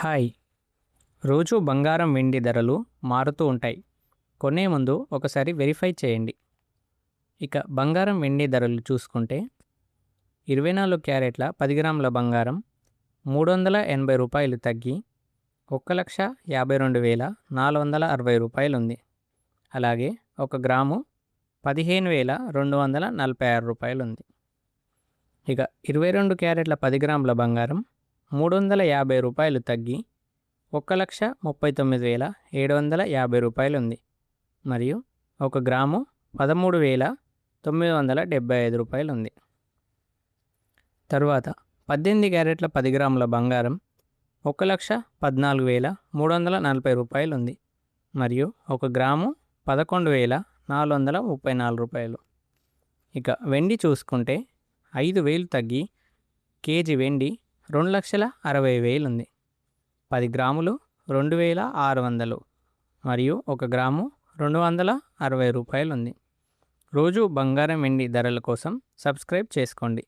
Hi. రోజు బంగారం వెండి ధరలు మారుతూ ఉంటాయి. కొనే ముందు ఒకసారి వెరిఫై చేయండి. ఇక బంగారం వెండి ధరలు చూసుకుంటే 24 క్యారెట్ల 10 గ్రాముల బంగారం రూ. 380 తగ్గి 1,52,460 ఉంది. అలాగే 1 గ్రాము 15,246 ఉంది. ఇక 22 క్యారెట్ల 10 గ్రాముల బంగారం రూ. 350 తగ్గి 1,39,750 ఉంది. మరియు 1 గ్రాము 13,975 ఉంది. తరువాత 18 క్యారెట్ల 10 గ్రాముల బంగారం 1,14,340 ఉంది. మరియు 1 గ్రాము 11,434. ఇక వెండి చూసుకుంటే 5,000 తగ్గి కేజీ వెండి 2,60,000 ఉంది. 10 గ్రాములు 2,600 మరియు 1 గ్రాము 260 రూపాయలు ఉంది. రోజు బంగారం వెండి ధరల కోసం సబ్స్క్రైబ్ చేసుకోండి.